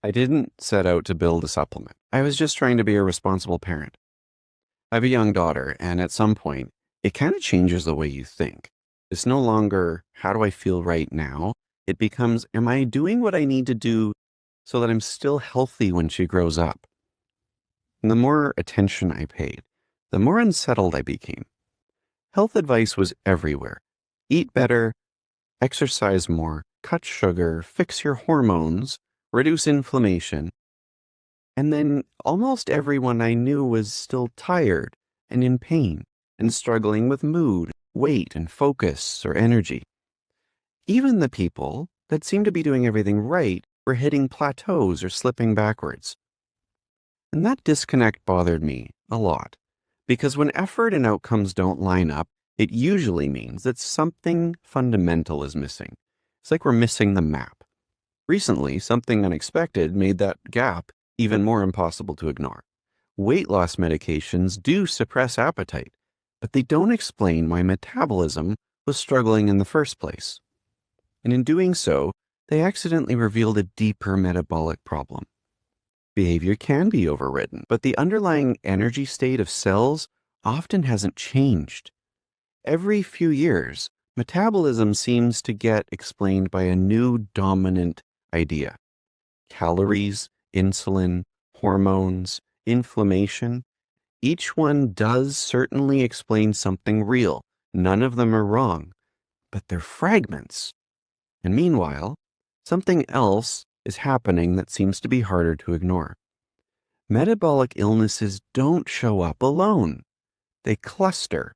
I didn't set out to build a supplement. I was just trying to be a responsible parent. I have a young daughter, and at some point, it kind of changes the way you think. It's no longer, how do I feel right now? It becomes, am I doing what I need to do so that I'm still healthy when she grows up? And the more attention I paid, the more unsettled I became. Health advice was everywhere. Eat better, exercise more, cut sugar, fix your hormones, reduce inflammation. And then almost everyone I knew was still tired and in pain and struggling with mood, weight, and focus or energy. Even the people that seemed to be doing everything right were hitting plateaus or slipping backwards. And that disconnect bothered me a lot, because when effort and outcomes don't line up, it usually means that something fundamental is missing. It's like we're missing the map. Recently, something unexpected made that gap even more impossible to ignore. Weight loss medications do suppress appetite, but they don't explain why metabolism was struggling in the first place. And in doing so, they accidentally revealed a deeper metabolic problem. Behavior can be overridden, but the underlying energy state of cells often hasn't changed. Every few years, metabolism seems to get explained by a new dominant idea. Calories, insulin, hormones, inflammation. Each one does certainly explain something real. None of them are wrong, but they're fragments. And meanwhile, something else is happening that seems to be harder to ignore. Metabolic illnesses don't show up alone. They cluster.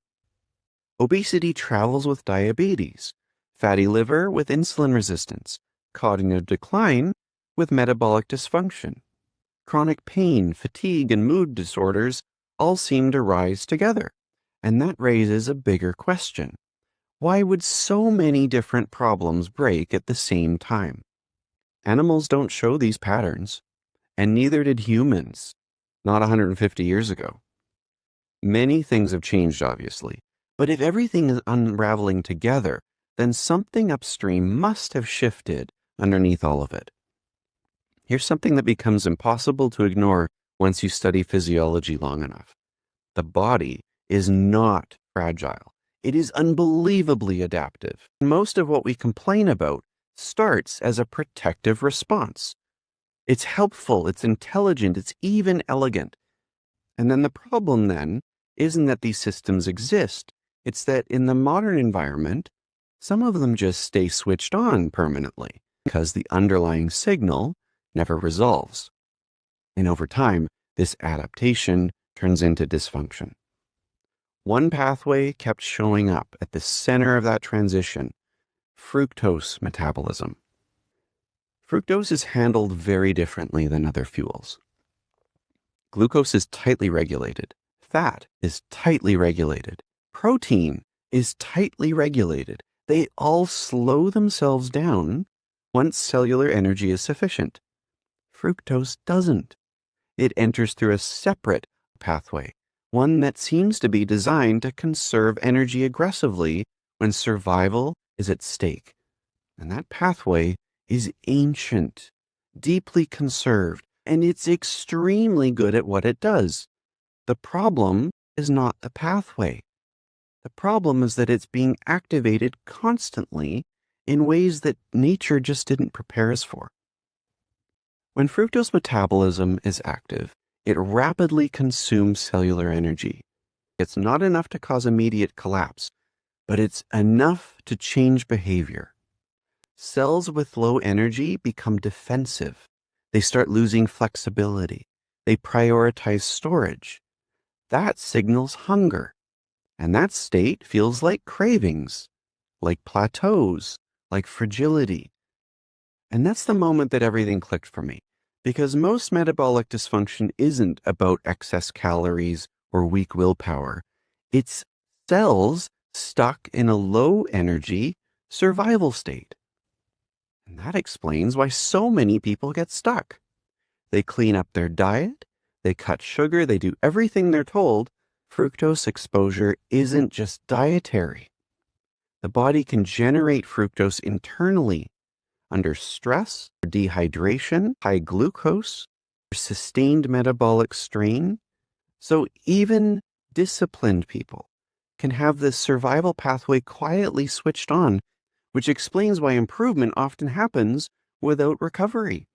Obesity travels with diabetes, fatty liver with insulin resistance, cognitive decline with metabolic dysfunction. Chronic pain, fatigue, and mood disorders all seem to rise together. And that raises a bigger question. Why would so many different problems break at the same time? Animals don't show these patterns, and neither did humans, not 150 years ago. Many things have changed, obviously, but if everything is unraveling together, then something upstream must have shifted underneath all of it. Here's something that becomes impossible to ignore once you study physiology long enough. The body is not fragile. It is unbelievably adaptive. Most of what we complain about starts as a protective response. It's helpful, it's intelligent, it's even elegant. And then the problem then isn't that these systems exist. It's that in the modern environment, some of them just stay switched on permanently because the underlying signal never resolves. And over time, this adaptation turns into dysfunction. One pathway kept showing up at the center of that transition: fructose metabolism. Fructose is handled very differently than other fuels. Glucose is tightly regulated. Fat is tightly regulated. Protein is tightly regulated. They all slow themselves down once cellular energy is sufficient. Fructose doesn't. It enters through a separate pathway, one that seems to be designed to conserve energy aggressively when survival is at stake. And that pathway is ancient, deeply conserved, and it's extremely good at what it does. The problem is not the pathway. The problem is that it's being activated constantly in ways that nature just didn't prepare us for. When fructose metabolism is active, it rapidly consumes cellular energy. It's not enough to cause immediate collapse, but it's enough to change behavior. Cells with low energy become defensive. They start losing flexibility. They prioritize storage. That signals hunger. And that state feels like cravings, like plateaus, like fragility. And that's the moment that everything clicked for me, because most metabolic dysfunction isn't about excess calories or weak willpower. It's cells stuck in a low energy survival state. And that explains why so many people get stuck. They clean up their diet, they cut sugar, they do everything they're told. Fructose exposure isn't just dietary. The body can generate fructose internally, under stress, dehydration, high glucose, or sustained metabolic strain. So even disciplined people can have this survival pathway quietly switched on, which explains why improvement often happens without recovery.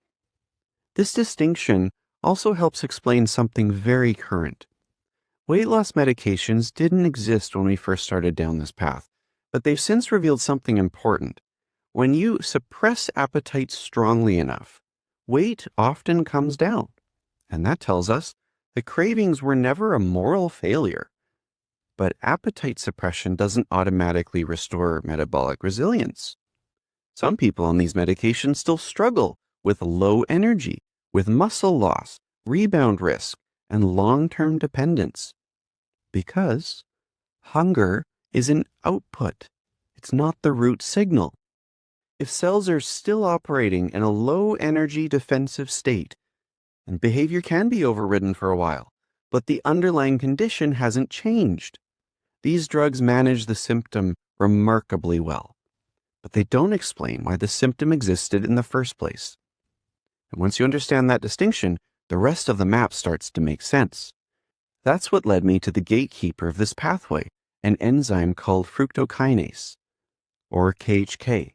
This distinction also helps explain something very current. Weight loss medications didn't exist when we first started down this path, but they've since revealed something important. When you suppress appetite strongly enough, weight often comes down. And that tells us that cravings were never a moral failure. But appetite suppression doesn't automatically restore metabolic resilience. Some people on these medications still struggle with low energy, with muscle loss, rebound risk, and long-term dependence. Because hunger is an output. It's not the root signal. If cells are still operating in a low-energy defensive state, and behavior can be overridden for a while, but the underlying condition hasn't changed. These drugs manage the symptom remarkably well, but they don't explain why the symptom existed in the first place. And once you understand that distinction, the rest of the map starts to make sense. That's what led me to the gatekeeper of this pathway, an enzyme called fructokinase, or KHK.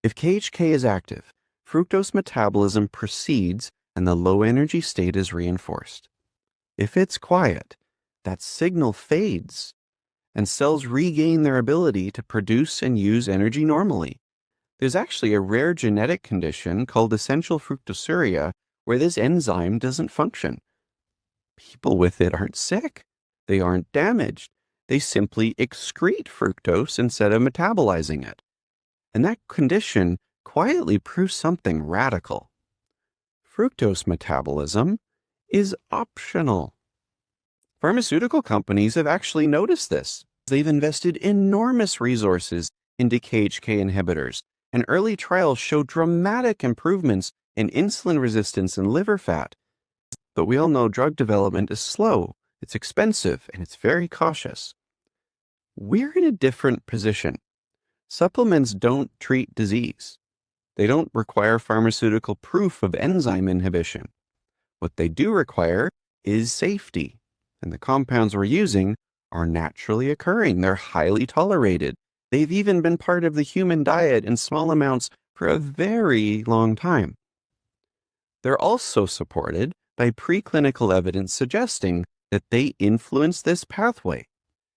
If KHK is active, fructose metabolism proceeds and the low-energy state is reinforced. If it's quiet, that signal fades, and cells regain their ability to produce and use energy normally. There's actually a rare genetic condition called essential fructosuria where this enzyme doesn't function. People with it aren't sick. They aren't damaged. They simply excrete fructose instead of metabolizing it. And that condition quietly proves something radical. Fructose metabolism is optional. Pharmaceutical companies have actually noticed this. They've invested enormous resources into KHK inhibitors, and early trials show dramatic improvements in insulin resistance and liver fat. But we all know drug development is slow, it's expensive, and it's very cautious. We're in a different position. Supplements don't treat disease. They don't require pharmaceutical proof of enzyme inhibition. What they do require is safety. And the compounds we're using are naturally occurring. They're highly tolerated. They've even been part of the human diet in small amounts for a very long time. They're also supported by preclinical evidence suggesting that they influence this pathway,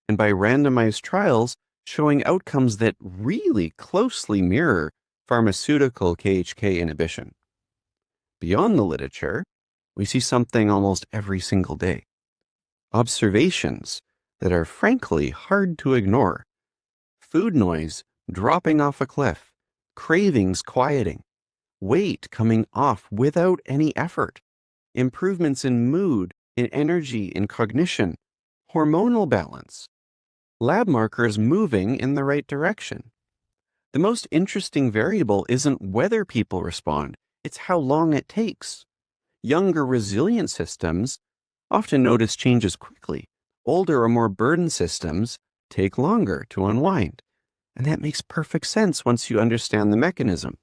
and by randomized trials showing outcomes that really closely mirror pharmaceutical KHK inhibition. Beyond the literature, we see something almost every single day. Observations that are frankly hard to ignore. Food noise dropping off a cliff, cravings quieting, weight coming off without any effort, improvements in mood, in energy, in cognition, hormonal balance, lab markers moving in the right direction. The most interesting variable isn't whether people respond, it's how long it takes. Younger resilient systems often notice changes quickly. Older or more burdened systems take longer to unwind. And that makes perfect sense once you understand the mechanism.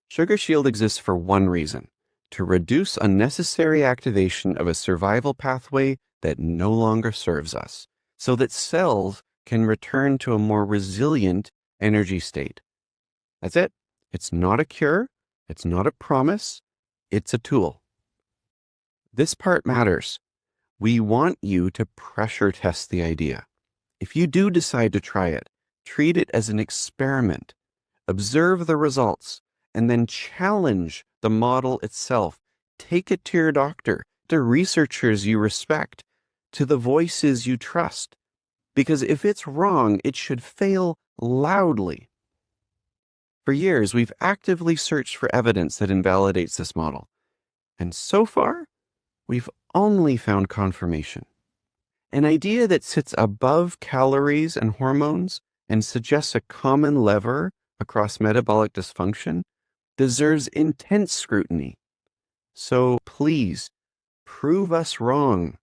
Sugar Shield exists for one reason: to reduce unnecessary activation of a survival pathway that no longer serves us, so that cells can return to a more resilient energy state. That's it. It's not a cure. It's not a promise. It's a tool. This part matters. We want you to pressure test the idea. If you do decide to try it, treat it as an experiment. Observe the results, and then challenge the model itself. Take it to your doctor, to researchers you respect, to the voices you trust. Because if it's wrong, it should fail loudly. For years, we've actively searched for evidence that invalidates this model. And so far, we've only found confirmation. An idea that sits above calories and hormones and suggests a common lever across metabolic dysfunction deserves intense scrutiny. So please, prove us wrong.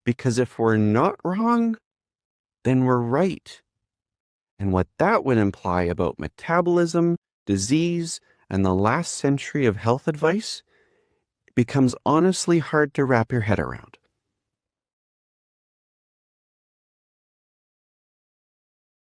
Because if we're not wrong, then we're right. And what that would imply about metabolism, disease, and the last century of health advice becomes honestly hard to wrap your head around.